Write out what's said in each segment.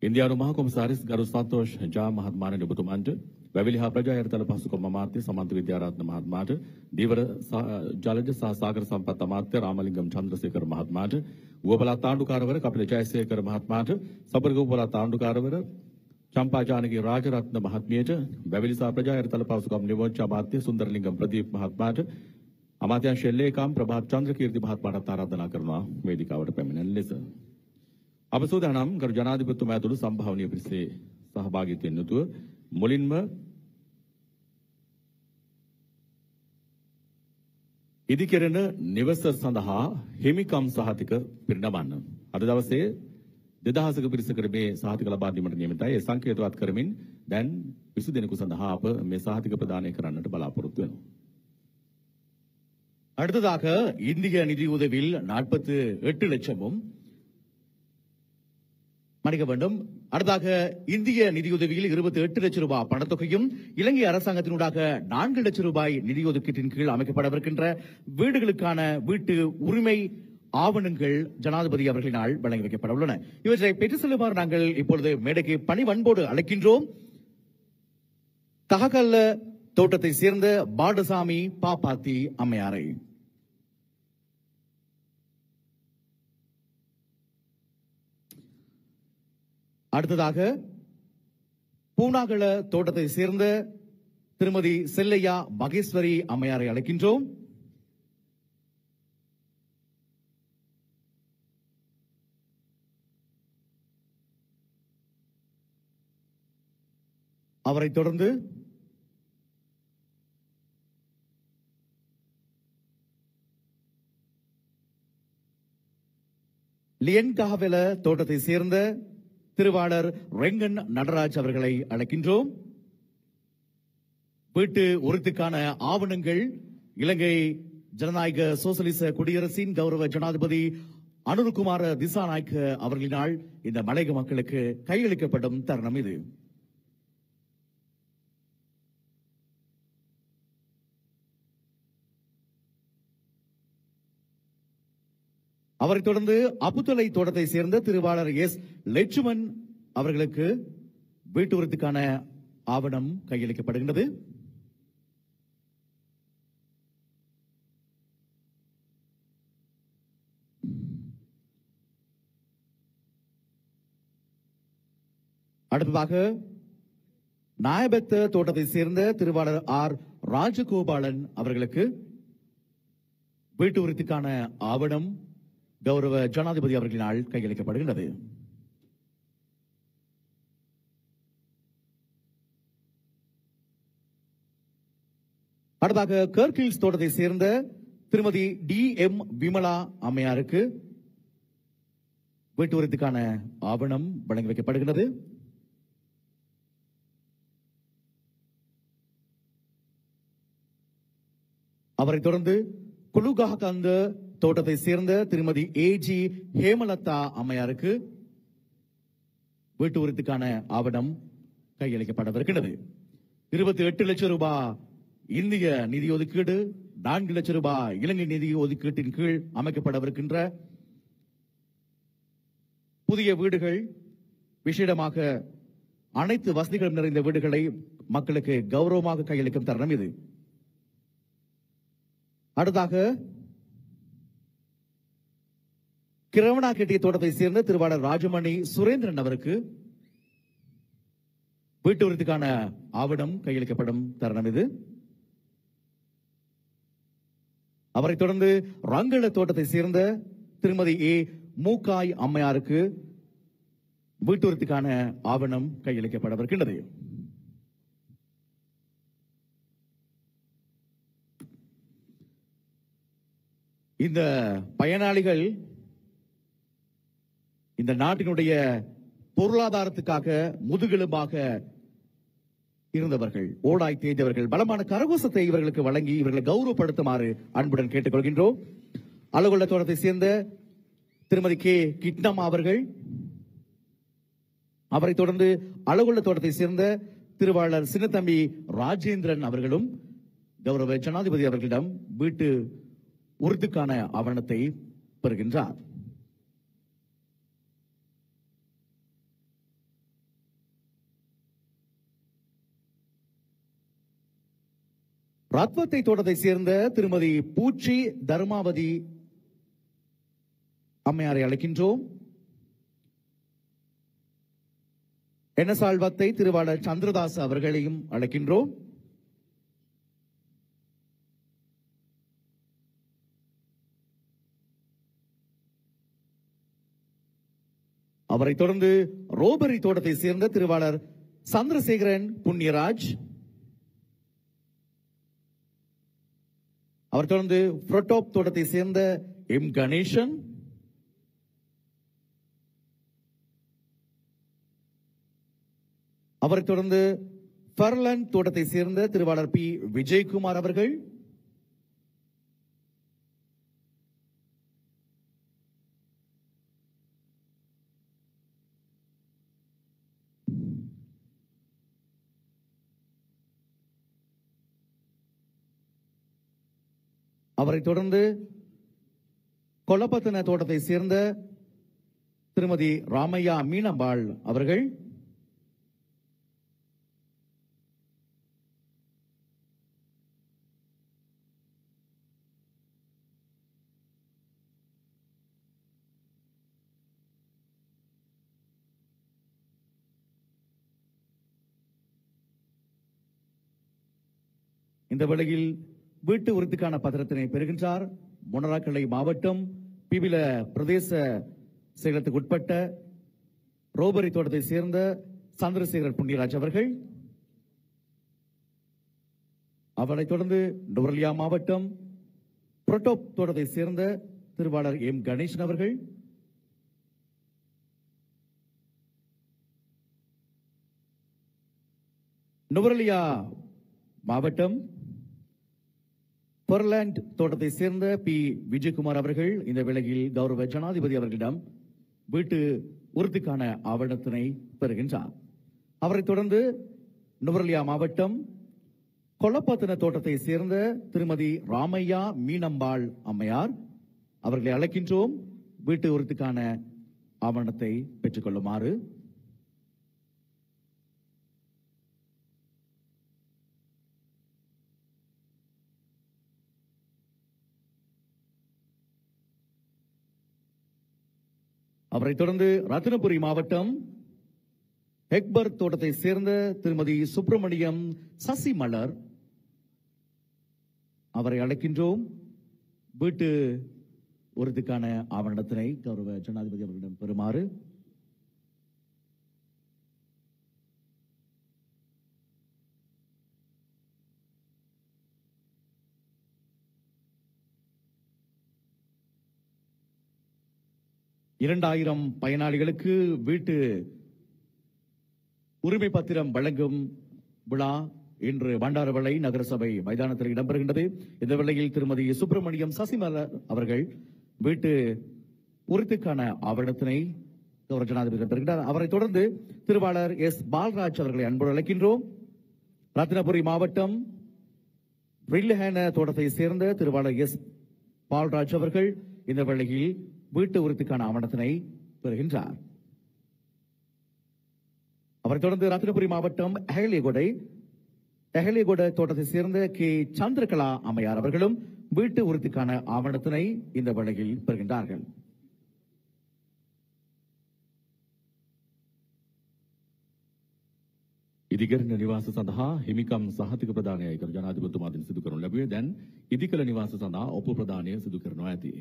ඉන්දියානු මහ කොමසාරිස් ගරු සන්තෝෂ් ජා මහත්මයාණන් ඔබතුමන්ට වැවිලි හා ප්‍රජා යර්තල පහසුකම් අමාත්‍ය සමන්ත විද්‍යාරත්න මහත්මයාට දීවර ජලජ සහ සාගර සම්පත් අමාත්‍ය රාමලිංගම් චන්ද්‍රසේකර මහත්මයාට උවපළාත් ආණ්ඩුකාරවර කපිල ජයසේකර මහත්මයාට සබරගම උවපළාත් ආණ්ඩුකාරවර චම්පා ජානකී රාජරත්න මහත්මියට වැවිලි සහ ප්‍රජා යර්තල පහසුකම් නියෝජ්‍ය අමාත්‍ය සුන්දරලිංගම් ප්‍රදීප් මහත්මයාට අමාත්‍යාංශ ලේකම් ප්‍රභාත් චන්ද්‍රකීර්ති මහත්මයාට ආරාධනා කරනවා වේදිකාවට පැමිණෙන ලෙස. අප සූදානම් ගරු ජනාධිපතිතුමා ඇතුළු සම්භාවනීය පිරිසේ සහභාගීත්වයෙන් යුතුව මුලින්ම ඉදිකරන නිවස සඳහා හිමිකම් සහතික පිරිනමන්න. අද දවසේ 2000ක පිරිසකට මේ සහතික ලබා දීමට නියමිතයි. ඒ සංකේතවත් කරමින් දැන් 20 දෙනෙකු සඳහා අප මේ සහතික ප්‍රදානය කරන්නට බලාපොරොත්තු වෙනවා. அடுத்ததாக இந்திய நிதியுதவியில் 48 லட்சமும் மன்னிக்க வேண்டும். அடுத்ததாக இந்திய நிதியுதவியில் 28 லட்சம் ரூபாய் பணத்தொகையும் இலங்கை அரசாங்கத்தினூடாக 4 லட்சம் ரூபாய் நிதி ஒதுக்கீட்டின் கீழ் அமைக்கப்படவிருக்கின்ற வீடுகளுக்கான வீட்டு உரிமை ஆவணங்கள் ஜனாதிபதி அவர்களினால் வழங்கி வைக்கப்பட உள்ளன. இவற்றை பெற்று செல்லுமாறு நாங்கள் இப்பொழுது மேடைக்கு பணிவன்போடு அழைக்கின்றோம். தககல்ல தோட்டத்தை சேர்ந்த பாடசாமி பாப்பாத்தி அம்மையாரை. அடுத்ததாக பூனாகல தோட்டத்தை சேர்ந்த திருமதி செல்லையா மகேஸ்வரி அம்மையாரை அழைக்கின்றோம். அவரைத் தொடர்ந்து லியன்காவெல தோட்டத்தை சேர்ந்த திருவாளர் ரெங்கன் நடராஜ் அவர்களை அழைக்கின்றோம். வீட்டு உறுதிக்கான ஆவணங்கள் இலங்கை ஜனநாயக சோசலிச குடியரசின் கௌரவ ஜனாதிபதி அனுருகுமார திசாநாயக்க அவர்களினால் இந்த மலையக மக்களுக்கு கையளிக்கப்படும் தருணம் இது. அவரைத் தொடர்ந்து அப்புத்தலை தோட்டத்தை சேர்ந்த திருவாளர் எஸ் லட்சுமன் அவர்களுக்கு வீட்டு உறுதிக்கான ஆவணம் கையளிக்கப்படுகின்றது. அடுத்ததாக நாயபெத்த தோட்டத்தை சேர்ந்த திருவாளர் ஆர் ராஜகோபாலன் அவர்களுக்கு வீட்டு உறுதிக்கான ஆவணம் கௌரவ ஜனாதிபதி அவர்களினால் கையளிக்கப்படுகின்றது. அடுத்ததாக கர்கில்ஸ் தோட்டத்தை சேர்ந்த திருமதி டி எம் விமலா அம்மையாருக்கு வீட்டு உறுதிக்கான ஆவணம் வழங்கி வைக்கப்படுகிறது. அவரைத் தொடர்ந்து குலுகாகந்த தோட்டத்தை சேர்ந்த திருமதி ஏஜி ஹேமலதா அம்மையாருக்கு வீட்டு உறுதிக்கான ஆவணம் கையளிக்கப்படவிருக்கிறது. 28 லட்சம் ரூபாய் இந்திய நிதி ஒதுக்கீடு, 4 லட்சம் ரூபாய் இலங்கை நிதி ஒதுக்கீட்டின் கீழ் அமைக்கப்படவிருக்கின்ற புதிய வீடுகள், விசேடமாக அனைத்து வசதிகளும் நிறைந்த வீடுகளை மக்களுக்கு கௌரவமாக கையளிக்கும் தருணம் இது. அடுத்ததாக கிரவணாகெட்டிய தோட்டத்தை சேர்ந்த திருவாளர் ராஜமணி சுரேந்திரன் அவருக்கு வீட்டு உறுதிக்கான ஆவணம் கையளிக்கப்படும் தருணம் இது. அவரைத் தொடர்ந்து ரங்கள தோட்டத்தை சேர்ந்த திருமதி ஏ மூக்காய் அம்மையாருக்கு வீட்டு உறுதிக்கான ஆவணம் கையளிக்கப்படவிருக்கின்றது. இந்த பயனாளிகள் இந்த நாட்டினுடைய பொருளாதாரத்துக்காக முதுகெலும்பாக இருந்தவர்கள், ஓடாய் தேய்ந்தவர்கள். பலமான கரகோசத்தை இவர்களுக்கு வழங்கி இவர்களை கௌரவப்படுத்துமாறு அன்புடன் கேட்டுக்கொள்கின்றோம். அலகொள்ள தோட்டத்தை சேர்ந்த திருமதி கே கிட்னம்மா அவர்கள், அவரைத் தொடர்ந்து அலகொள்ள தோட்டத்தை சேர்ந்த திருவாளர் சின்னத்தம்பி ராஜேந்திரன் அவர்களும் கௌரவ ஜனாதிபதி அவர்களிடம் வீட்டு உறுதிக்கான ஆவணத்தை பெறுகின்றார். ரத்வத்தை தோட்டத்தை சேர்ந்த திருமதி பூச்சி தர்மாவதி அம்மையாரை அழைக்கின்றோம். எண்ணசால்வத்தை திருவாளர் சந்திரதாஸ் அவர்களையும் அழைக்கின்றோம். அவரை தொடர்ந்து ரோபரி தோட்டத்தை சேர்ந்த திருவாளர் சந்திரசேகரன் புண்ணியராஜ், அவர் தொடர்ந்து புரோட்டோப் தோட்டத்தை சேர்ந்த எம் கணேசன், அவரை தொடர்ந்து பெர்லன் தோட்டத்தை சேர்ந்த திருவாளர் பி விஜயகுமார் அவர்கள், அவரை தொடர்ந்து கொலப்பத்தன தோட்டத்தை சேர்ந்த திருமதி ராமையா மீனம்பாள் அவர்கள், இந்த வேளையில் வீட்டு உறுதிக்கான பத்திரத்தினை பெறுகின்றார் மொனராகலை மாவட்டம் பிபில பிரதேச செயலத்துக்கு உட்பட்ட ரோபரி தோட்டத்தை சேர்ந்த சந்திரசேகர் புண்ணியராஜ் அவர்கள். அவரைத் தொடர்ந்து நுவரெலியா மாவட்டம் புரோட்டோப் தோட்டத்தை சேர்ந்த திருவாளர் எம் கணேசன் அவர்கள். நுவரெலியா மாவட்டம் பெர்லாண்ட் தோட்டத்தை சேர்ந்த பி விஜயகுமார் அவர்கள் இந்த வேளையில் கௌரவ ஜனாதிபதி அவர்களிடம் வீட்டு உறுதிக்கான ஆவணத்தினை பெறுகின்றார். அவரைத் தொடர்ந்து நுவரெலியா மாவட்டம் கொலப்பத்தன தோட்டத்தை சேர்ந்த திருமதி ராமையா மீனம்பாள் அம்மையார் அவர்களை அழைக்கின்றோம். வீட்டு உறுதிக்கான ஆவணத்தை பெற்றுக் கொள்ளுமாறு. அவரைத் தொடர்ந்து ரத்தினபுரி மாவட்டம் ஹெக்பர் தோட்டத்தை சேர்ந்த திருமதி சுப்பிரமணியம் சசிமலர் அவரை அழைக்கின்றோம். வீட்டு உறுதிக்கான ஆவணத்தினை கௌரவ ஜனாதிபதி அவர்களிடம் பெறுமாறு. இரண்டாயிரம் பயனாளிகளுக்கு வீட்டு உரிமை பத்திரம் வழங்கும் விழா இன்று பண்டாரவளை நகரசபை மைதானத்தில் இடம்பெறுகின்றது. இந்த வேளையில் திருமதி சுப்பிரமணியம் சசிமலர் அவர்கள் வீட்டு உறுதிக்கான ஆவணத்தினை கௌரவ ஜனாதிபதி பெறுகின்றார். அவரைத் தொடர்ந்து திருவாளர் எஸ் பால்ராஜ் அவர்களை அன்போடு அழைக்கின்றோம். ரத்தினபுரி மாவட்டம் வில்ஹேன தோட்டத்தை சேர்ந்த திருவாளர் எஸ் பால்ராஜ் அவர்கள் இந்த வேளையில் வீட்டு உறுதிக்கான ஆவணத்தினை பெறுகின்றார். அவரைத் தொடர்ந்து ரத்தினபுரி மாவட்டம் எஹலியகொடை தோட்டத்தை சேர்ந்த கே சந்திரகலா அம்மையார் அவர்களும் வீட்டு உறுதிக்கான ஆவணத்தினை இந்த வேளையில் பெறுகின்றார்கள். ඉදිකරන නිවාස සඳහා හිමිකම් සහතික ප්‍රදානයයි කර ජනාධිපතිතුමාගෙන් සිදු කරනු ලැබුවේ. දැන් ඉදිකල නිවාස සඳහා ඔප්පු ප්‍රදානය සිදු කරනවා ඇති.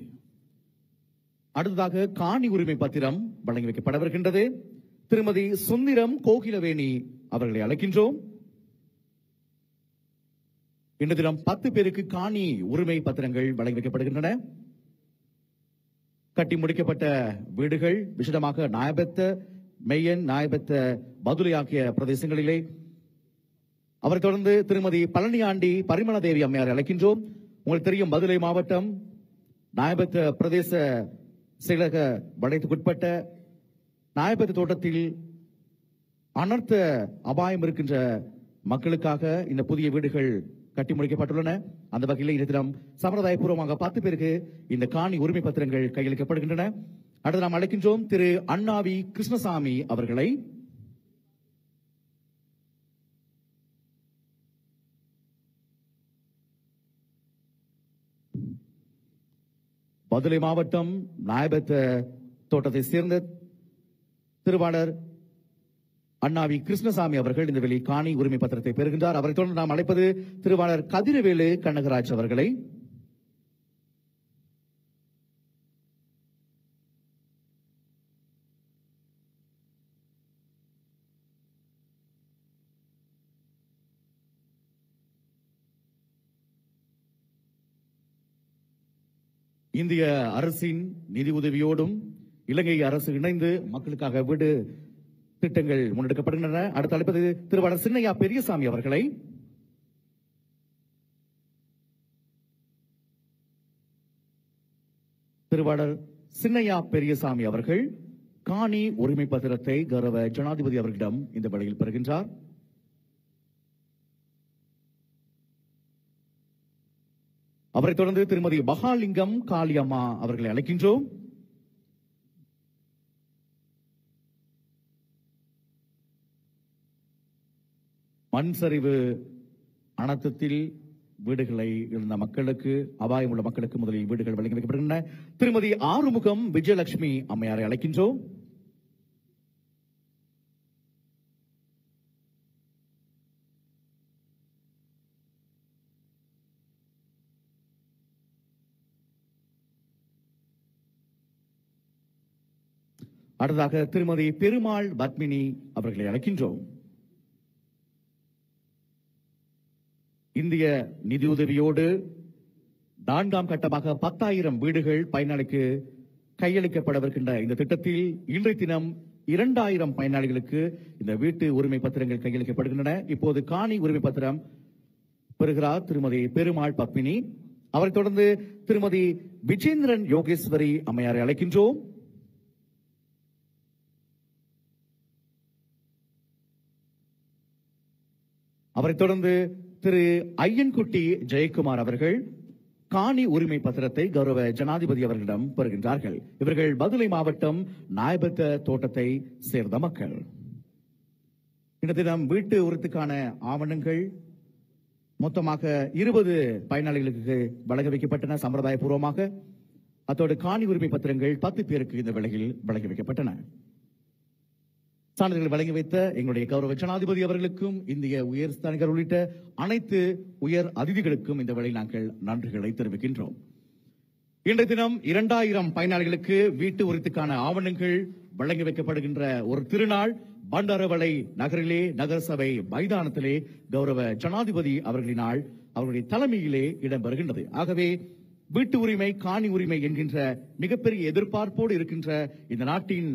அடுத்ததாக காணி உரிமை பத்திரம் வழங்கி வைக்கப்படவிருக்கின்றது. திருமதி சுந்தரம் கோகிலவேணி அவர்களை அழைக்கின்றோம். இன்று தினம் 10 பேருக்கு காணி உரிமை பத்திரங்கள் வழங்கி வைக்கப்படுகின்றன. கட்டி முடிக்கப்பட்ட வீடுகள் விசேடமாக நாயபெத்த மெய்யன் நாயபெத்த பதுளை ஆகிய பிரதேசங்களிலே. அவரைத் தொடர்ந்து திருமதி பழனியாண்டி பரிமளதேவி அம்மையாரை அழைக்கின்றோம். உங்களுக்கு தெரியும் பதுளை மாவட்டம் நாயபெத்த பிரதேச செயலக வளையத்துக்குட்பட்ட நாயபெத்த தோட்டத்தில் அனர்த்த அபாயம் இருக்கின்ற மக்களுக்காக இந்த புதிய வீடுகள் கட்டி முடிக்கப்பட்டுள்ளன. அந்த வகையில் இந்த தினம் சம்பிரதாயபூர்வமாக 10 பேருக்கு இந்த காணி உரிமை பத்திரங்கள் கையளிக்கப்படுகின்றன. அடுத்து நாம் அழைக்கின்றோம் திரு அண்ணாவி கிருஷ்ணசாமி அவர்களை. பதுளை மாவட்டம் நாயபத்த தோட்டத்தை சேர்ந்த திருவாளர் அண்ணாவி கிருஷ்ணசாமி அவர்கள் இந்த வெளி காணி உரிமை பத்திரத்தை பெறுகின்றார். அவரை தொடர்ந்து நாம் அழைப்பது திருவாளர் கதிரவேலு கனகராஜ் அவர்களை. இந்திய அரசின் நிதி உதவியோடும் இலங்கை அரசு இணைந்து மக்களுக்காக வீடு திட்டங்கள் முன்னெடுக்கப்படுகின்றன. அடுத்து அழைப்பது திருவாளர் சின்னையா பெரியசாமி அவர்களை. திருவாளர் சின்னையா பெரியசாமி அவர்கள் காணி உரிமை பத்திரத்தை கௌரவ ஜனாதிபதி அவர்களிடம் இந்த வேளையில் பெறுகின்றார். அவரைத் தொடர்ந்து திருமதி மகாலிங்கம் காளியம்மா அவர்களை அழைக்கின்றோம். மண் சரிவு அனர்த்தத்தில் வீடுகளை இழந்த மக்களுக்கு, அபாயம் உள்ள மக்களுக்கு முதலில் வீடுகள் வழங்கி வைக்கப்படுகின்றன. திருமதி ஆறுமுகம் விஜயலட்சுமி அம்மையாரை அழைக்கின்றோம். அடுத்ததாக திருமதி பெருமாள் பத்மினி அவர்களை அழைக்கின்றோம். இந்திய நிதியுதவியோடு 4ஆம் கட்டமாக 10,000 வீடுகள் பயனாளிக்கு கையளிக்கப்படவிருக்கின்ற இந்த திட்டத்தில் இன்றைய தினம் 2,000 பயனாளிகளுக்கு இந்த வீட்டு உரிமை பத்திரங்கள் கையளிக்கப்படுகின்றன. இப்போது காணி உரிமை பத்திரம் பெறுகிறார் திருமதி பெருமாள் பத்மினி. அவரைத் தொடர்ந்து திருமதி விஜேந்திரன் யோகேஸ்வரி அம்மையாரை அழைக்கின்றோம். அவரைத் தொடர்ந்து திரு ஐயன்குட்டி ஜெயக்குமார் அவர்கள் காணி உரிமை பத்திரத்தை கௌரவ ஜனாதிபதி அவர்களிடம் பெறுகின்றார்கள். இவர்கள் பதுளை மாவட்டம் நாயபத்த தோட்டத்தை சேர்ந்த மக்கள். இந்த தினம் வீட்டு உரித்துக்கான ஆவணங்கள் மொத்தமாக 20 பயனாளிகளுக்கு வழங்க வைக்கப்பட்டன சம்பிரதாய பூர்வமாக. அத்தோடு காணி உரிமை பத்திரங்கள் 10 பேருக்கு இந்த வேளையில் வழங்கி வைக்கப்பட்டன. சான்றிதழ்கள் வழங்கி வைத்த எங்களுடைய கௌரவ ஜனாதிபதி அவர்களுக்கும் இந்திய உயர் ஸ்தானிகர் உள்ளிட்ட அனைத்து உயர் அதிதிகளுக்கும் இந்த வேளையில் நாங்கள் நன்றிகளை தெரிவிக்கின்றோம். இன்றைய தினம் 2,000 பயனாளிகளுக்கு வீட்டு உரித்துக்கான ஆவணங்கள் வழங்கி வைக்கப்படுகின்ற ஒரு திருநாள் பண்டாரவளை நகரிலே நகரசபை மைதானத்திலே கௌரவ ஜனாதிபதி அவர்களினால் அவருடைய தலைமையிலே இடம்பெறுகின்றது. ஆகவே வீட்டு உரிமை காணி உரிமை என்கின்ற மிகப்பெரிய எதிர்பார்ப்போடு இருக்கின்ற இந்த நாட்டின்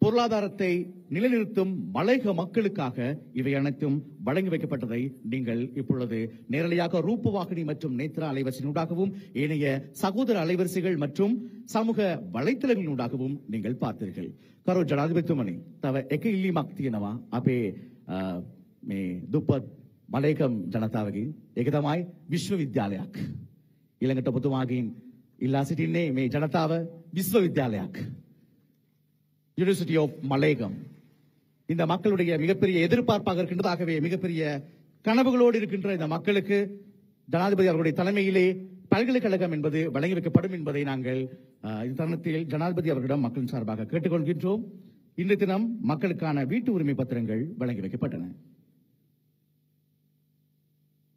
பொருளாதாரத்தை நிலைநிறுத்தும் மலையக மக்களுக்காக இவை அனைத்தும் வழங்கி வைக்கப்பட்டதை நீங்கள் இப்பொழுது நேரடியாக ரூபவாகினி மற்றும் நேத்ரா அலைவரிசையினூடாகவும் ஏனைய சகோதர அலைவரிசைகள் மற்றும் சமூக வலைத்தளங்களினூடாகவும் நீங்கள் பார்த்தீர்கள். கரோ ජනාධිපතිතුමනි තව එක ඉල්ලීමක් තියෙනවා අපේ මේ දුප්පත් මලේකම් ජනතාවගෙන්. ඒක තමයි විශ්වවිද්‍යාලයක්. ඊළඟට ඔබතුමාගෙන් ඉල්ලා සිටින්නේ මේ ජනතාව විශ්වවිද්‍යාලයක්. யூனிவர்சிட்டி ஆஃப் மலேகம் இந்த மக்களுடைய மிகப்பெரிய எதிர்பார்ப்பாக இருக்கின்றது. ஆகவே மிகப்பெரிய கனவுகளோடு இருக்கின்ற இந்த மக்களுக்கு ஜனாதிபதி அவர்களுடைய தலைமையிலே பல்கலைக்கழகம் என்பது வழங்கி வைக்கப்படும் என்பதை நாங்கள் இந்த தருணத்தில் ஜனாதிபதி அவர்களிடம் மக்களின் சார்பாக கேட்டுக்கொள்கின்றோம். இன்றைய தினம் மக்களுக்கான வீட்டு உரிமை பத்திரங்கள் வழங்கி வைக்கப்பட்டன.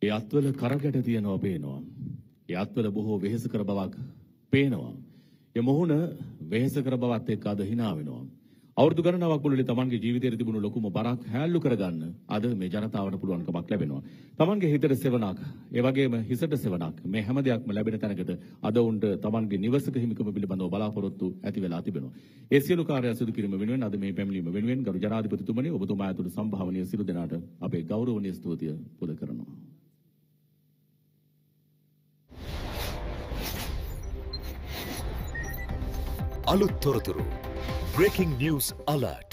ඒ අත්වල කරගැට තියනවා පේනවා. ඒ අත්වල බොහෝ වෙහෙසකර බවක් පේනවා. ඒ මොහුන වෙහෙසකර බවත් එක්ක අද hina වෙනවා. අවුරුදු ගණනාවක් මුළුල්ලේ තමන්ගේ ජීවිතයේ තිබුණු ලොකුම බරක් හැල්ලු කරගන්න අද මේ ජනතාවට පුළුවන්කමක් ලැබෙනවා. තමන්ගේ හිතට සෙවණක්, ඒ වගේම හිසට සෙවණක් මේ හැම දෙයක්ම ලැබෙන තැනකට අද උන්ට තමන්ගේ නිවසක හිමිකම පිළිබඳව බලාපොරොත්තු ඇති වෙලා තිබෙනවා. ඒ සියලු කාර්ය සිදු කිරීම වෙනුවෙන් අද මේ පැමිණීම වෙනුවෙන් ගරු ජනාධිපතිතුමනි ඔබතුමා ඇතුළු සම්භාවනීය සියලු දෙනාට අපේ ගෞරවනීය ස්තුතිය පුද කරනවා. අලුත් තොරතුරු Breaking News Alert.